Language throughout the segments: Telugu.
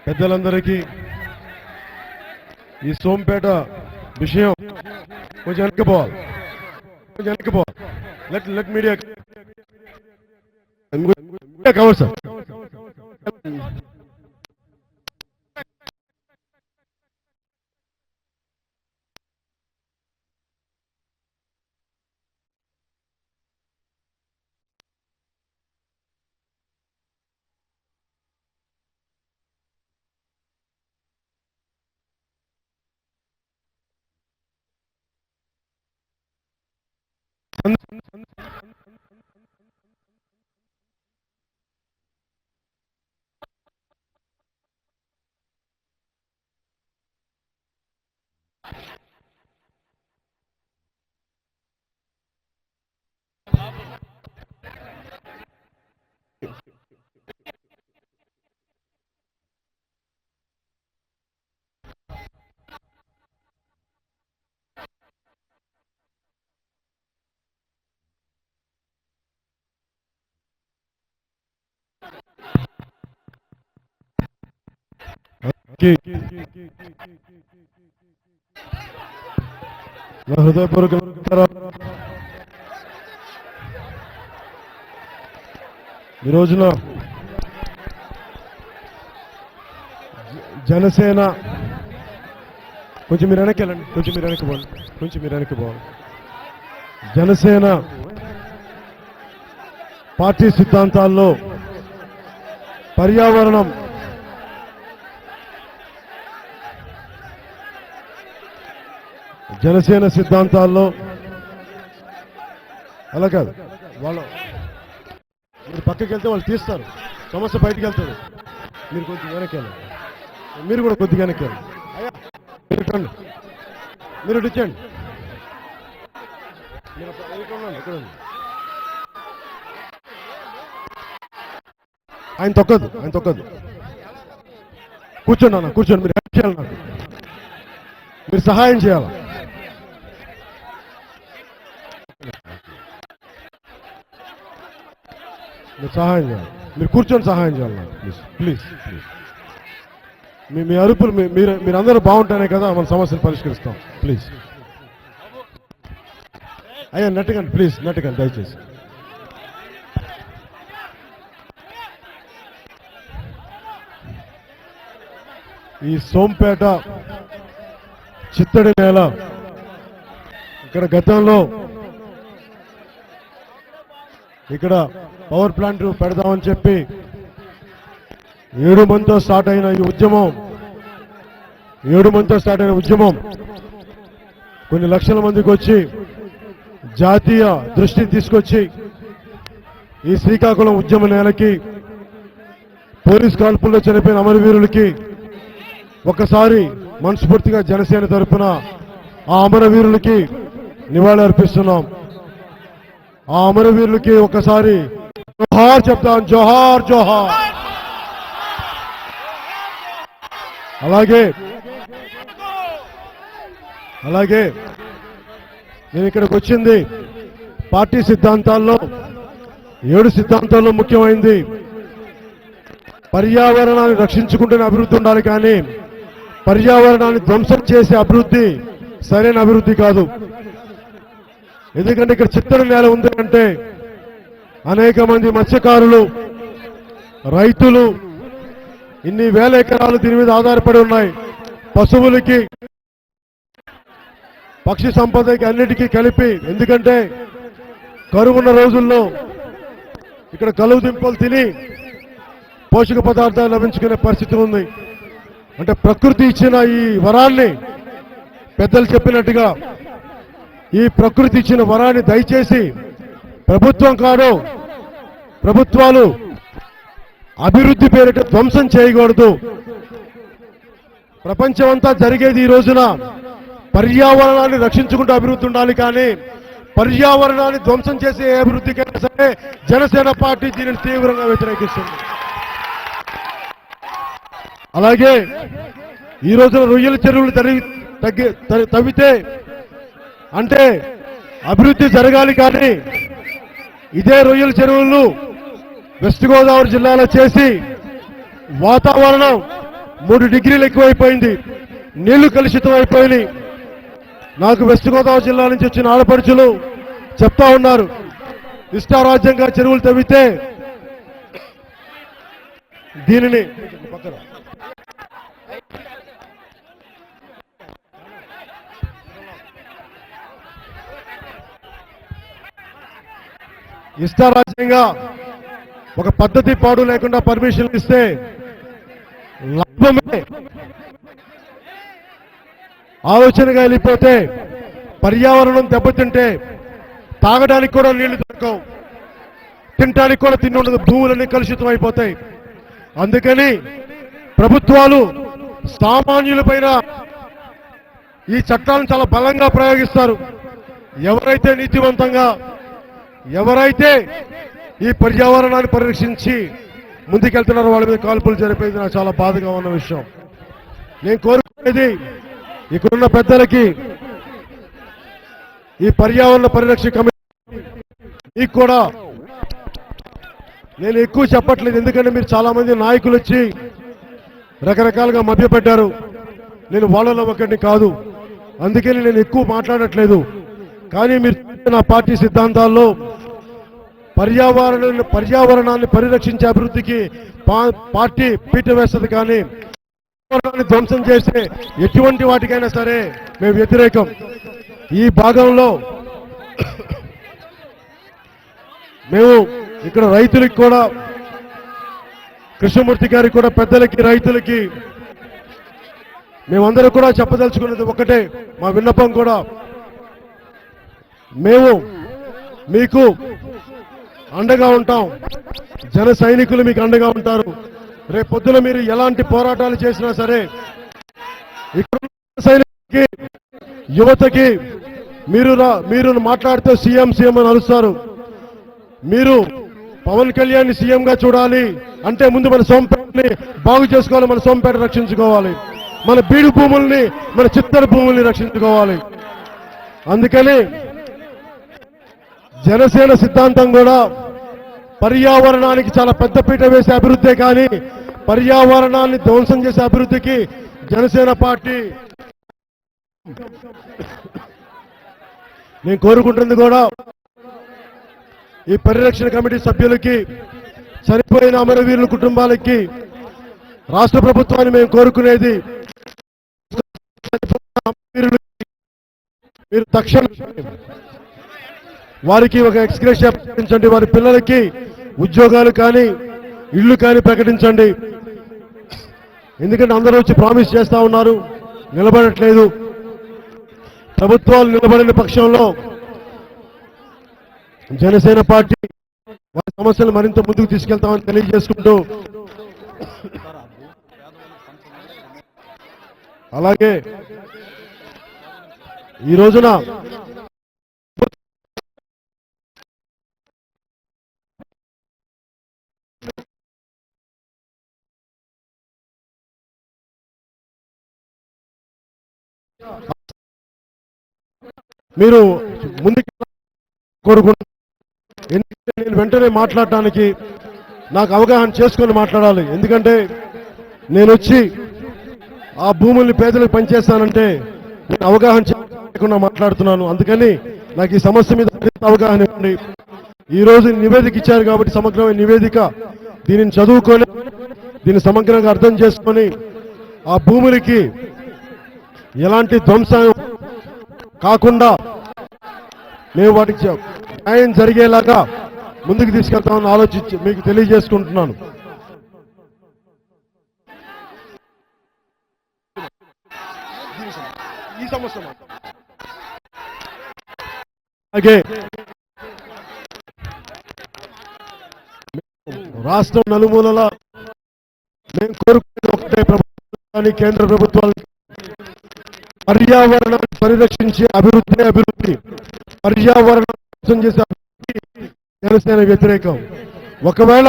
పెద్దలందరికీ ఈ సోంపేట విషయం కొంచెం వెనక్కిపోవాలి, కొంచెం వెనక్కిపోవాలి. Let media cover sir. హృదయపూర్వక ఈ రోజున జనసేన కొంచెం మీరు వెనక్కి వెళ్ళండి, కొంచెం మీరు వెనక్కి పోండి, కొంచెం మీరు వెనక్కి పోవాలి. జనసేన పార్టీ సిద్ధాంతాల్లో పర్యావరణం జనసేన సిద్ధాంతాల్లో అలా కాదు, వాళ్ళు మీరు పక్కకి వెళ్తే వాళ్ళు తీస్తారు, సమస్య బయటికి వెళ్తుంది. మీరు కొంచెం వెనక్కి వెళ్ళండి, మీరు కూడా కొద్దిగా వెనక్కి వెళ్ళండి. అయ్యా మీరు మీరు ఇచ్చండి, ఆయన తొక్కదు, ఆయన తొక్కదు. కూర్చోండి అన్న, కూర్చోండి. మీరు హెల్ప్ చేయాలి, నాకు మీరు సహాయం చేయాలి. మీరు సహాయం చేయాలి, మీరు కూర్చొని సహాయం చేయాలి నాకు, ప్లీజ్ ప్లీజ్ ప్లీజ్. మీ అరుపులు మీరందరూ బాగుంటేనే కదా మన సమస్యను పరిష్కరిస్తాం. ప్లీజ్ అయ్యా నెట్టకండి, ప్లీజ్ నెట్టకండి దయచేసి. ఈ సోంపేట చిత్తడి నేల, ఇక్కడ గతంలో ఇక్కడ పవర్ ప్లాంట్ పెడదామని చెప్పి 7 మందితో స్టార్ట్ అయిన ఈ ఉద్యమం, 7 మందితో స్టార్ట్ అయిన ఉద్యమం కొన్ని లక్షల మందికి వచ్చి జాతీయ దృష్టిని తీసుకొచ్చి ఈ శ్రీకాకుళం ఉద్యమ నేలకి, పోలీస్ కాల్పుల్లో చనిపోయిన అమరవీరులకి ఒక్కసారి మనస్ఫూర్తిగా జనసేన తరఫున ఆ అమరవీరులకి నివాళి అర్పిస్తున్నాం. ఆ అమరవీరులకి ఒకసారి జోహార్ చెప్తాం, జోహార్ జోహార్. అలాగే నేను ఇక్కడికి వచ్చింది పార్టీ సిద్ధాంతాల్లో 7 సిద్ధాంతాల్లో ముఖ్యమైనది పర్యావరణాన్ని రక్షించుకుంటూనే అభివృద్ధి ఉండాలి, కానీ పర్యావరణాన్ని ధ్వంసం చేసే అభివృద్ధి సరైన అభివృద్ధి కాదు. ఎందుకంటే ఇక్కడ చిత్తడి నేల ఉంది అంటే అనేక మంది మత్స్యకారులు, రైతులు ఇన్ని వేల ఎకరాలు దీని మీద ఆధారపడి ఉన్నాయి. పశువులకి, పక్షి సంపదకి అన్నిటికీ కలిపి, ఎందుకంటే కరువున్న రోజుల్లో ఇక్కడ కలువు దింపలు తిని పోషక పదార్థాలు లభించుకునే పరిస్థితి ఉంది. అంటే ప్రకృతి ఇచ్చిన ఈ వరాన్ని, పెద్దలు చెప్పినట్టుగా ఈ ప్రకృతి ఇచ్చిన వరాన్ని దయచేసి ప్రభుత్వం కాదు, ప్రభుత్వాలు అభివృద్ధి పేరిట ధ్వంసం చేయకూడదు. ప్రపంచమంతా జరిగేది ఈ రోజున పర్యావరణాన్ని రక్షించుకుంటూ అభివృద్ధి ఉండాలి, కానీ పర్యావరణాన్ని ధ్వంసం చేసే ఏ అభివృద్ధికైనా సరే జనసేన పార్టీ దీనిని తీవ్రంగా వ్యతిరేకిస్తుంది. అలాగే ఈ రోజున రొయ్యల చెరువులు తవ్వితే అంటే అభివృద్ధి జరగాలి, కానీ ఇదే రొయ్యల చెరువులను వెస్ట్ గోదావరి జిల్లాలో చేసి వాతావరణం 3 డిగ్రీలు ఎక్కువైపోయింది, నీళ్లు కలుషితం అయిపోయినాయి. నాకు వెస్ట్ గోదావరి జిల్లా నుంచి వచ్చిన ఆడపడుచులు చెప్తా ఉన్నారు, ఇష్టారాజ్యంగా చెరువులు తవ్వితే దీనిని ఇష్టారాజ్యంగా ఒక పద్ధతి పాడు లేకుండా పర్మిషన్ ఇస్తే లాభమే, ఆలోచనగా వెళ్ళిపోతే పర్యావరణం దెబ్బతింటే తాగడానికి కూడా నీళ్లు దొరకవు, తినడానికి కూడా తిండి ఉండదు, భూములన్నీ కలుషితం అయిపోతాయి. అందుకని ప్రభుత్వాలు సామాన్యులపైన ఈ చట్టాలను చాలా బలంగా ప్రయోగిస్తారు. ఎవరైతే నీతివంతంగా, ఎవరైతే ఈ పర్యావరణాన్ని పరిరక్షించి ముందుకెళ్తున్నారో వాళ్ళ మీద కాల్పులు జరిపేది నాకు చాలా బాధగా ఉన్న విషయం. నేను కోరుకునేది ఇక్కడున్న పెద్దలకి, ఈ పర్యావరణ పరిరక్షణ కమిటీ కూడా నేను ఎక్కువ చెప్పట్లేదు, ఎందుకంటే మీరు చాలా మంది నాయకులు వచ్చి రకరకాలుగా మభ్యపెట్టారు. నేను వాళ్ళలో ఒకటిని కాదు, అందుకని నేను ఎక్కువ మాట్లాడట్లేదు. కానీ మీరు నా పార్టీ సిద్ధాంతాల్లో పర్యావరణాన్ని పరిరక్షించే అభివృద్ధికి పార్టీ పీట వేస్తుంది, కానీ పర్యావరణాన్ని ధ్వంసం చేసే ఎటువంటి వాటికైనా సరే మేము వ్యతిరేకం. ఈ భాగంలో మేము ఇక్కడ రైతులకి కూడా, కృష్ణమూర్తి గారికి కూడా, పెద్దలకి, రైతులకి మేమందరూ కూడా చెప్పదలుచుకున్నది ఒకటే, మా విన్నపం కూడా, మేము మీకు అండగా ఉంటాం, జన సైనికులు మీకు అండగా ఉంటారు. రేపు పొద్దున మీరు ఎలాంటి పోరాటాలు చేసినా సరే ఇక్కడ సైనికులకి, యువతకి మీరు మాట్లాడితే సీఎం అని అరుస్తారు. మీరు పవన్ కళ్యాణ్ సీఎంగా చూడాలి అంటే ముందు మన సోంపేటని బాగు చేసుకోవాలి, మన సోంపేట రక్షించుకోవాలి, మన బీడు భూముల్ని, మన చిత్తర భూముల్ని రక్షించుకోవాలి. అందుకని జనసేన సిద్ధాంతం కూడా పర్యావరణానికి చాలా పెద్ద పీట వేసే అభివృద్ధే, కానీ పర్యావరణాన్ని ధ్వంసం చేసే అభివృద్ధికి జనసేన పార్టీ నేను కోరుకుంటుంది కూడా ఈ పరిరక్షణ కమిటీ సభ్యులకి, చనిపోయిన అమరవీరుల కుటుంబాలకి, రాష్ట్ర ప్రభుత్వాన్ని మేము కోరుకునేది మీరు తక్షణం వారికి ఒక ఎక్స్గ్రేషియా ప్రకటించండి, వారి పిల్లలకి ఉద్యోగాలు కానీ ఇళ్లు కానీ ప్రకటించండి. ఎందుకంటే అందరూ వచ్చి ప్రామిస్ చేస్తా ఉన్నారు, నిలబడట్లేదు. ప్రభుత్వాలు నిలబడిన పక్షంలో జనసేన పార్టీ వారి సమస్యలు మరింత ముందుకు తీసుకెళ్తామని తెలియజేసుకుంటూ, అలాగే ఈ రోజున మీరు ముందుకు కోరుకుంటున్నారు. ఎందుకంటే నేను వెంటనే మాట్లాడటానికి నాకు అవగాహన చేసుకొని మాట్లాడాలి. ఎందుకంటే నేను వచ్చి ఆ భూముల్ని పేదలకు పనిచేస్తానంటే నేను అవగాహన చేయకుండా మాట్లాడుతున్నాను. అందుకని నాకు ఈ సమస్య మీద అవగాహన ఇవ్వండి. ఈరోజు నివేదిక ఇచ్చారు కాబట్టి సమగ్రమైన నివేదిక, దీనిని చదువుకొని దీన్ని సమగ్రంగా అర్థం చేసుకొని ఆ భూములకి ఎలాంటి ధ్వంసం కాకుండా మేము వాటికి న్యాయం జరిగేలాగా ముందుకు తీసుకెళ్తామని ఆలోచించి మీకు తెలియజేసుకుంటున్నాను. ఈ సమస్య అలాగే రాష్ట్రం నలుమూలలా మేము కోరుకునేది ఒకటే, ప్రభుత్వాన్ని, కేంద్ర ప్రభుత్వాన్ని పర్యావరణాన్ని పరిరక్షించే అభివృద్ధి, పర్యావరణం చేసే అభివృద్ధి జనసేన వ్యతిరేకం. ఒకవేళ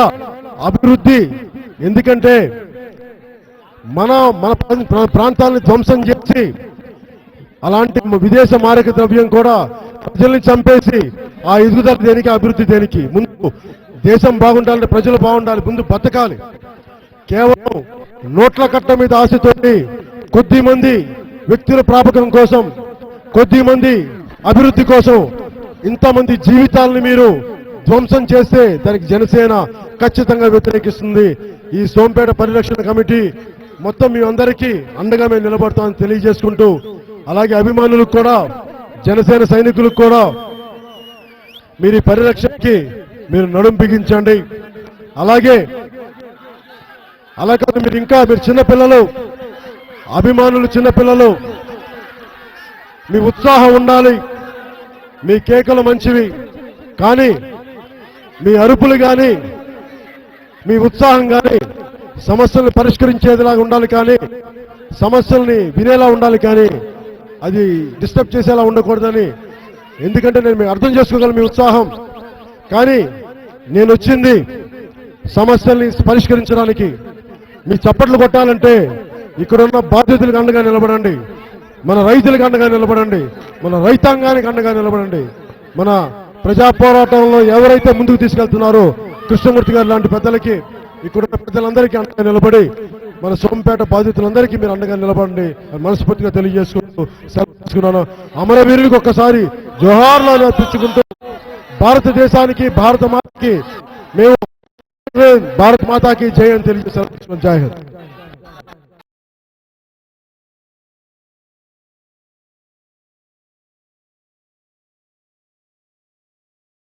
అభివృద్ధి, ఎందుకంటే మన ప్రాంతాలను ధ్వంసం చేసి అలాంటి విదేశ మారక ద్రవ్యం కూడా ప్రజల్ని చంపేసి ఆ ఎదుగుదల దేనికి, అభివృద్ధి దేనికి? ముందు దేశం బాగుండాలంటే ప్రజలు బాగుండాలి, ముందు బతకాలి. కేవలం నోట్ల కట్ట మీద ఆశతోటి కొద్ది మంది వ్యక్తుల ప్రాపకం కోసం, కొద్ది మంది అభివృద్ధి కోసం ఇంతమంది జీవితాలను మీరు ధ్వంసం చేస్తే దానికి జనసేన ఖచ్చితంగా వ్యతిరేకిస్తుంది. ఈ సోంపేట పరిరక్షణ కమిటీ మొత్తం మీ అందరికీ అండగా మేము నిలబడతామని తెలియజేసుకుంటూ, అలాగే అభిమానులకు కూడా, జనసేన సైనికులకు కూడా మీరు ఈ పరిరక్షణకి మీరు నడుం బిగించండి. అలాగే అలా కాదు, మీరు చిన్నపిల్లలు, అభిమానులు చిన్నపిల్లలు, మీ ఉత్సాహం ఉండాలి. మీ కేకలు మంచివి, కానీ మీ అరుపులు కానీ మీ ఉత్సాహం కానీ సమస్యల్ని పరిష్కరించేదిలాగా ఉండాలి, కానీ సమస్యల్ని వినేలా ఉండాలి, కానీ అది డిస్టర్బ్ చేసేలా ఉండకూడదని. ఎందుకంటే నేను మీకు అర్థం చేసుకోగలను మీ ఉత్సాహం, కానీ నేను వచ్చింది సమస్యల్ని పరిష్కరించడానికి. మీ చప్పట్లు కొట్టాలంటే ఇక్కడున్న బాధ్యతలకు అండగా నిలబడండి, మన రైతులకు అండగా నిలబడండి, మన రైతాంగానికి అండగా నిలబడండి. మన ప్రజా పోరాటంలో ఎవరైతే ముందుకు తీసుకెళ్తున్నారో కృష్ణమూర్తి గారు లాంటి పెద్దలకి, ఇక్కడున్న పెద్దలందరికీ అండగా నిలబడి మన సోంపేట బాధితులందరికీ మీరు అండగా నిలబడండి మనస్ఫూర్తిగా తెలియజేసుకుంటూ సెలవు తీసుకున్నాను. అమరవీరులకు ఒక్కసారి జోహార్లు అర్పించుకుంటూ భారతదేశానికి, భారత మాతకి మేము భారత మాతాకి జై అని తెలియజేస్తాను. జై హింద్.